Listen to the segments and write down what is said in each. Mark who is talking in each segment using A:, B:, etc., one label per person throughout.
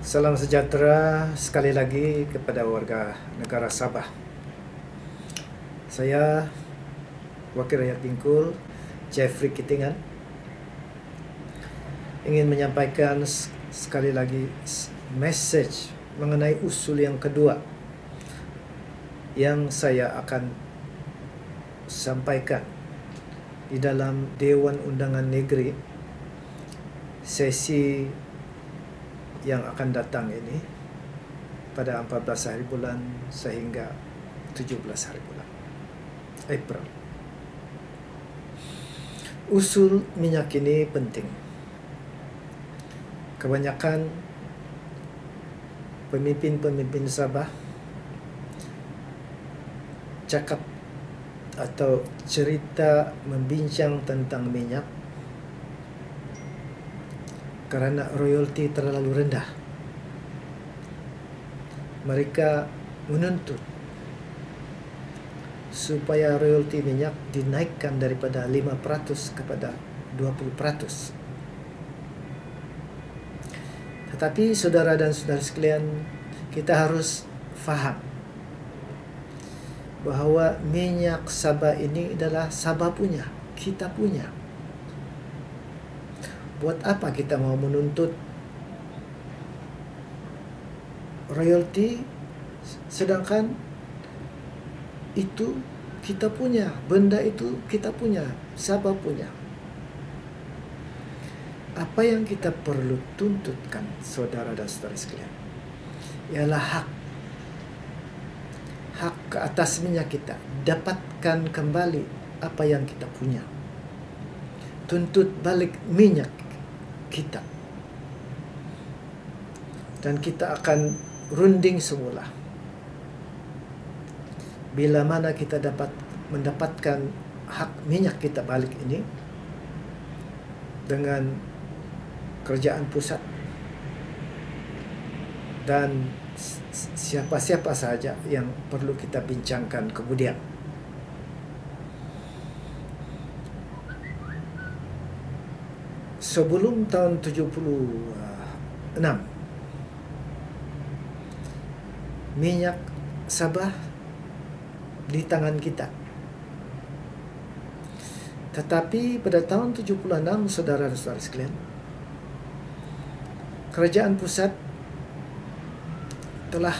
A: Salam sejahtera sekali lagi kepada warga negara Sabah. Saya Wakil Rakyat Bingkul, Jeffrey Kitingan, ingin menyampaikan sekali lagi message mengenai usul yang kedua yang saya akan sampaikan di dalam Dewan Undangan Negeri sesi yang akan datang ini pada 14 hari bulan sehingga 17 hari bulan April. Usul minyak ini penting. Kebanyakan pemimpin-pemimpin Sabah cakap atau cerita membincang tentang minyak karena royalti terlalu rendah. Mereka menuntut supaya royalti minyak dinaikkan daripada 5% kepada 20%. Tetapi saudara dan saudara sekalian, kita harus faham bahawa minyak Sabah ini adalah Sabah punya, kita punya. Buat apa kita mau menuntut royalti sedangkan itu kita punya, benda itu kita punya, Sabah punya. Apa yang kita perlu tuntutkan saudara dan saudara sekalian ialah hak ke atas minyak kita, dapatkan kembali apa yang kita punya. Tuntut balik minyak kita, dan kita akan runding semula bila mana kita dapat mendapatkan hak minyak kita balik ini dengan kerajaan pusat dan siapa-siapa sahaja yang perlu kita bincangkan kemudian. Sebelum tahun 76, minyak Sabah di tangan kita. Tetapi pada tahun 76, saudara dan saudara sekalian, kerajaan pusat telah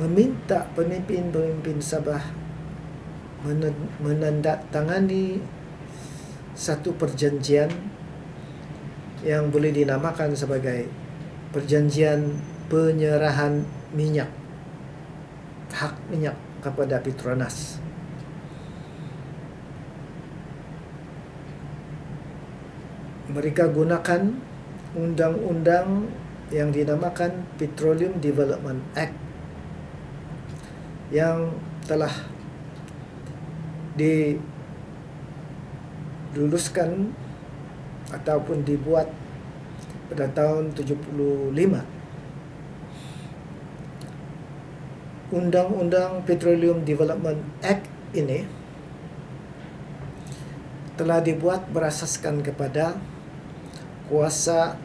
A: meminta pemimpin-pemimpin Sabah menandatangani satu perjanjian yang boleh dinamakan sebagai perjanjian penyerahan minyak, hak minyak kepada Petronas. Mereka gunakan undang-undang yang dinamakan Petroleum Development Act yang telah diluluskan ataupun dibuat pada tahun 75. Undang-undang Petroleum Development Act ini telah dibuat berasaskan kepada kuasa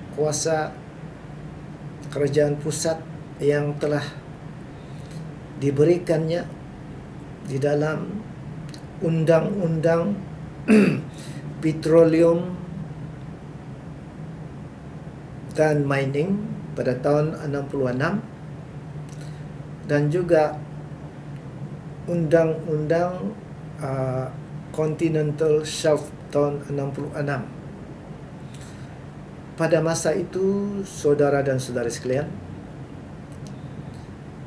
A: kerajaan pusat yang telah diberikannya di dalam undang-undang petroleum dan mining pada tahun 66 dan juga undang-undang Continental Shelf tahun 66. Pada masa itu, saudara dan saudara sekalian,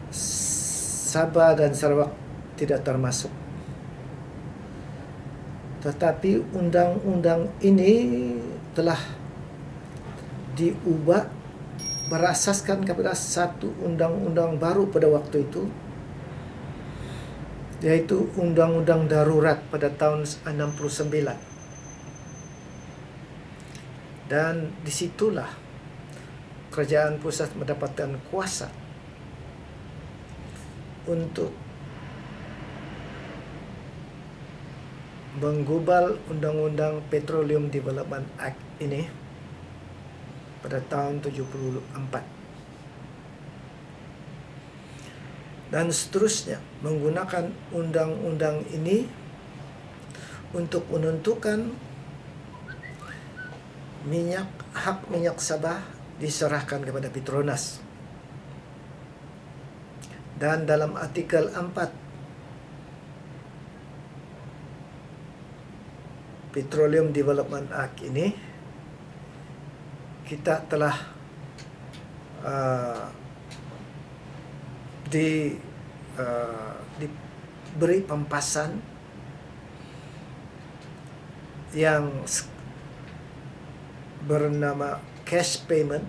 A: Sabah dan Sarawak tidak termasuk. Tetapi undang-undang ini telah diubah berasaskan kepada satu undang-undang baru pada waktu itu, yaitu Undang-Undang Darurat pada tahun 69. Dan disitulah kerajaan pusat mendapatkan kuasa untuk menggubal Undang-Undang Petroleum Development Act ini pada tahun 74. Dan seterusnya menggunakan undang-undang ini untuk menentukan hak minyak Sabah diserahkan kepada Petronas. Dan dalam artikel 4 Petroleum Development Act ini, kita telah diberi pempasan yang bernama cash payment.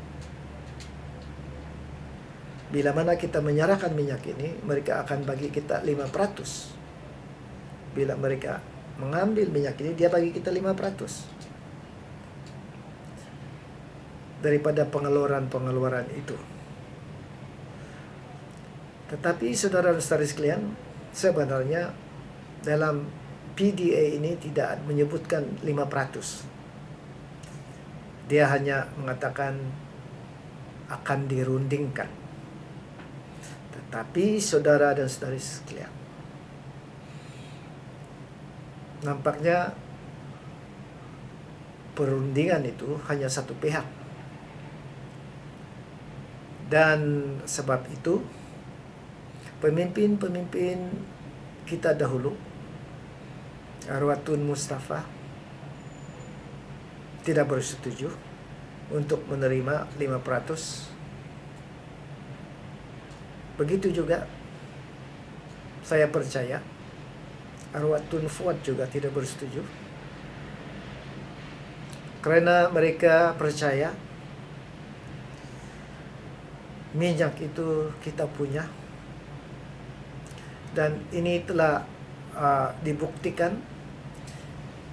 A: Bila mana kita menyerahkan minyak ini, mereka akan bagi kita 5%. Bila mereka mengambil minyak ini, dia bagi kita 5% daripada pengeluaran itu. Tetapi saudara dan saudari sekalian, sebenarnya dalam PDA ini tidak menyebutkan 5%. Dia hanya mengatakan akan dirundingkan. Tetapi saudara dan saudari sekalian, nampaknya perundingan itu hanya satu pihak. Dan sebab itu pemimpin-pemimpin kita dahulu, Arwah Tun Mustafa, tidak bersetuju untuk menerima 5%. Begitu juga saya percaya Arwah Tun Fuad juga tidak bersetuju, karena mereka percaya minyak itu kita punya, dan ini telah dibuktikan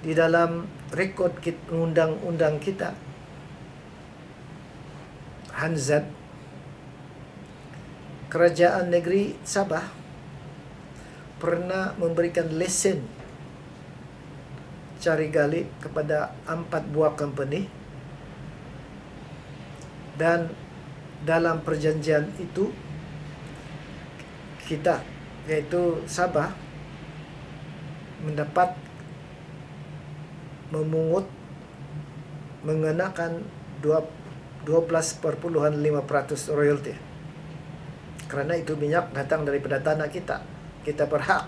A: di dalam rekod undang-undang kita. Hanzad, Kerajaan Negeri Sabah, pernah memberikan lesen cari gali kepada 4 buah company, dan dalam perjanjian itu kita, yaitu Sabah, mendapat mengenakan 12,5% royalty. Karena itu minyak datang daripada tanah kita, kita berhak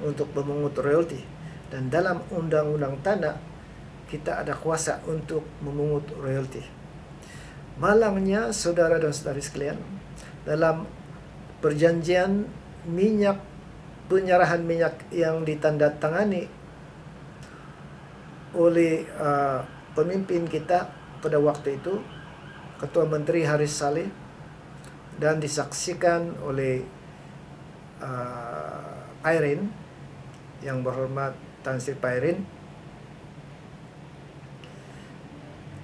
A: untuk memungut royalty. Dan dalam undang-undang tanah, kita ada kuasa untuk memungut royalty. Malangnya saudara dan saudari sekalian, dalam perjanjian minyak, penyerahan minyak yang ditandatangani oleh pemimpin kita pada waktu itu, Ketua Menteri Haris Saleh, dan disaksikan oleh Pairin, yang berhormat Tan Sri Pairin,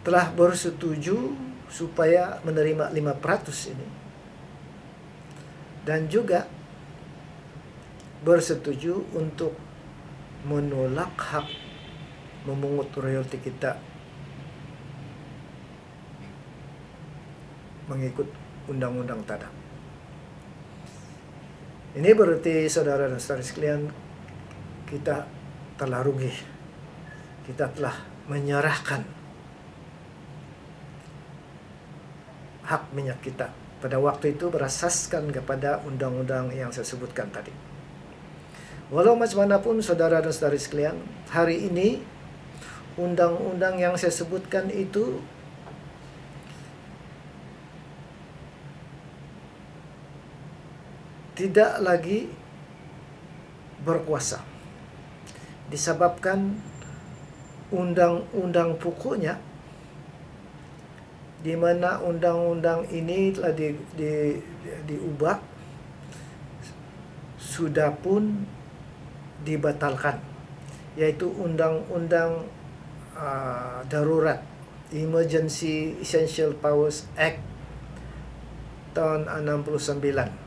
A: telah bersetuju supaya menerima 5% ini, dan juga bersetuju untuk menolak hak memungut royalti kita mengikut undang-undang tanah. Ini berarti saudara dan saudari sekalian, kita telah rugi. Kita telah menyerahkan hak minyak kita pada waktu itu berasaskan kepada undang-undang yang saya sebutkan tadi. Walau macam mana pun saudara dan saudari sekalian, hari ini undang-undang yang saya sebutkan itu tidak lagi berkuasa, disebabkan undang-undang pokoknya, di mana undang-undang ini telah diubah, sudah pun dibatalkan, yaitu Undang-Undang Darurat, Emergency Essential Powers Act tahun 69.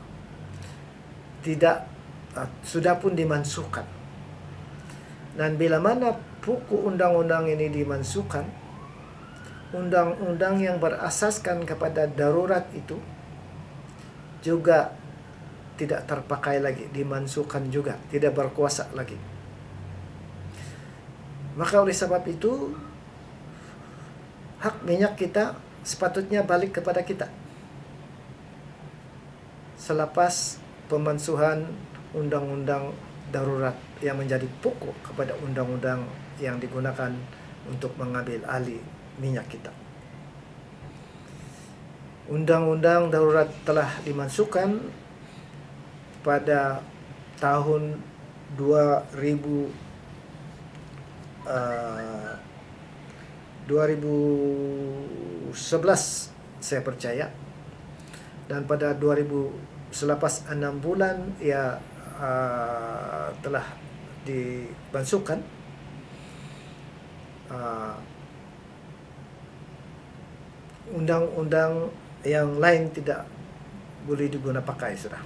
A: Sudah pun dimansuhkan. Dan bila mana pokok undang-undang ini dimansuhkan, undang-undang yang berasaskan kepada darurat itu juga tidak terpakai lagi, dimansuhkan juga, tidak berkuasa lagi. Maka oleh sebab itu, hak minyak kita sepatutnya balik kepada kita selepas pemansuhan undang-undang darurat yang menjadi pokok kepada undang-undang yang digunakan untuk mengambil alih minyak kita. Undang-undang darurat telah dimasukkan pada tahun 2011 saya percaya, dan pada 2011 6 bulan ia telah dimasukkan. Undang-undang yang lain tidak boleh digunakan pakai sudah.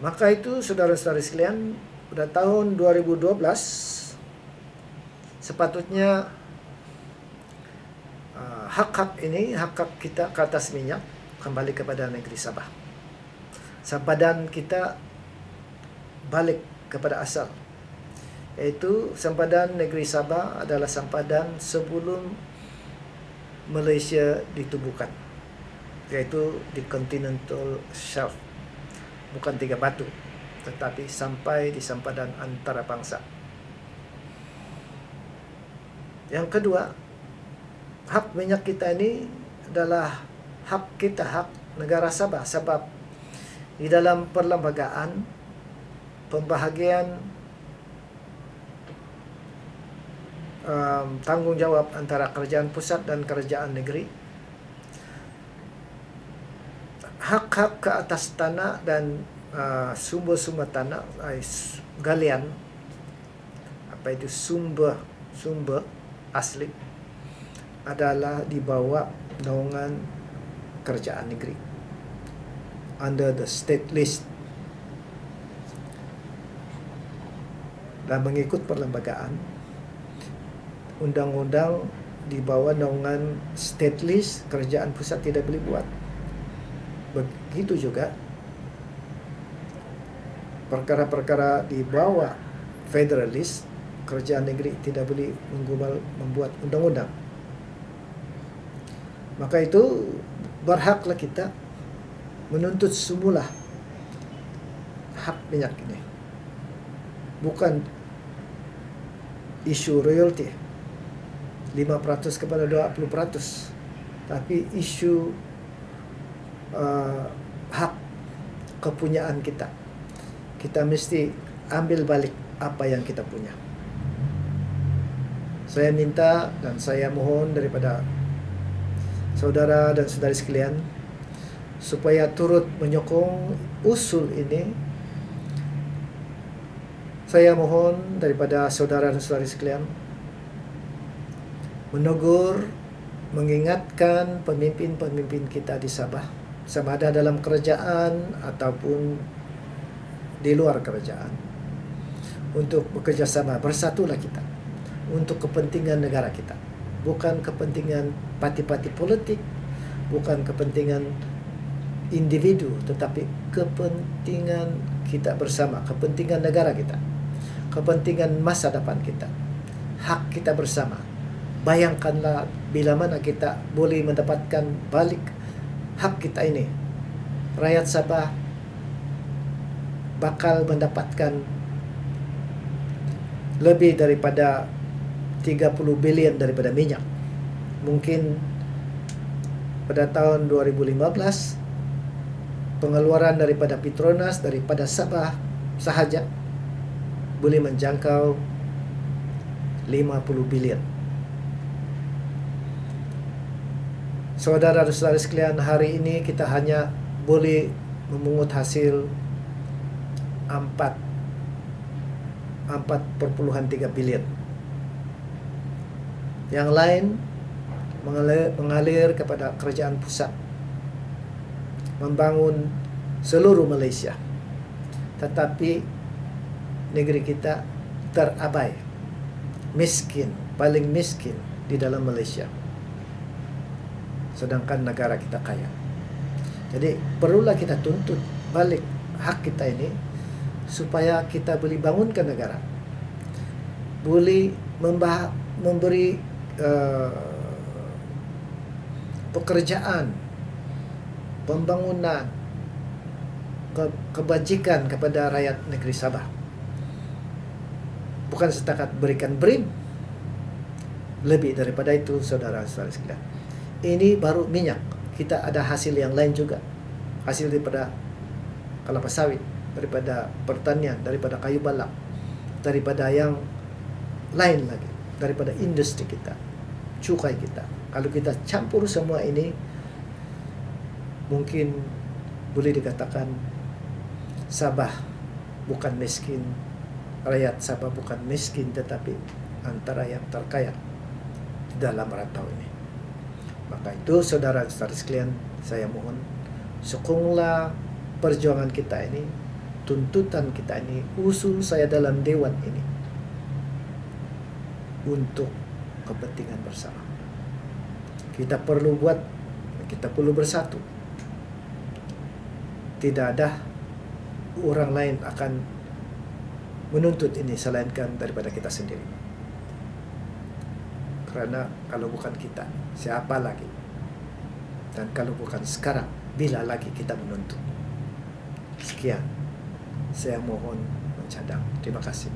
A: Maka itu saudara-saudari sekalian, pada tahun 2012 sepatutnya hak-hak ini, hak-hak kita ke atas minyak kembali kepada negeri Sabah. Sempadan kita balik kepada asal, yaitu sempadan negeri Sabah adalah sempadan sebelum Malaysia ditubuhkan, yaitu di Continental Shelf, bukan Tiga Batu, tetapi sampai di sempadan antarabangsa. Yang kedua, hak minyak kita ini adalah hak kita, hak negara Sabah, sebab di dalam perlembagaan pembahagian tanggungjawab antara kerajaan pusat dan kerajaan negeri, hak-hak ke atas tanah dan sumber-sumber tanah, galian, apa itu sumber asli, adalah di bawah naungan kerajaan negeri under the state list. Dan mengikut perlembagaan, undang-undang di bawah naungan state list, kerajaan pusat tidak boleh buat. Begitu juga perkara-perkara di bawah federalist, kerajaan negeri tidak boleh membuat undang-undang. Maka itu berhaklah kita menuntut semula hak minyak ini, bukan isu royalty 5% kepada 20%, tapi isu hak kepunyaan kita. Kita mesti ambil balik apa yang kita punya. Saya minta dan saya mohon daripada saudara dan saudari sekalian supaya turut menyokong usul ini. Saya mohon daripada saudara dan saudari sekalian menegur, mengingatkan pemimpin-pemimpin kita di Sabah, sama ada dalam kerajaan ataupun di luar kerajaan, untuk bekerjasama. Bersatulah kita untuk kepentingan negara kita, bukan kepentingan parti-parti politik, bukan kepentingan individu, tetapi kepentingan kita bersama, kepentingan negara kita, kepentingan masa depan kita, hak kita bersama. Bayangkanlah bila mana kita boleh mendapatkan balik hak kita ini. Rakyat Sabah bakal mendapatkan lebih daripada 30 bilion daripada minyak. Mungkin pada tahun 2015 pengeluaran daripada Petronas daripada Sabah sahaja boleh menjangkau 50 bilion. Saudara dan saudari sekalian, hari ini kita hanya boleh memungut hasil 4,3 bilion. Yang lain mengalir kepada kerajaan pusat, membangun seluruh Malaysia. Tetapi negeri kita terabai, miskin, paling miskin di dalam Malaysia. sedangkan negara kita kaya. Jadi perlulah kita tuntut balik hak kita ini supaya kita boleh bangunkan negara, boleh memberi pekerjaan, pembangunan, kebajikan kepada rakyat negeri Sabah. Bukan setakat berikan BRIM. Lebih daripada itu, saudara-saudara sekalian. Ini baru minyak. Kita ada hasil yang lain juga. Hasil daripada kelapa sawit, daripada pertanian, daripada kayu balak, daripada yang lain lagi, daripada industri kita, cukai kita. Kalau kita campur semua ini, mungkin boleh dikatakan Sabah bukan miskin, rakyat Sabah bukan miskin, tetapi antara yang terkaya di dalam rantau ini. Maka itu, saudara-saudara sekalian, saya mohon sokonglah perjuangan kita ini, tuntutan kita ini, usul saya dalam dewan ini untuk kepentingan bersama. Kita perlu bersatu. Tidak ada orang lain akan menuntut ini selainkan daripada kita sendiri. Karena kalau bukan kita, siapa lagi? Dan kalau bukan sekarang, bila lagi kita menuntut? Sekian, saya mohon mencadang. Terima kasih.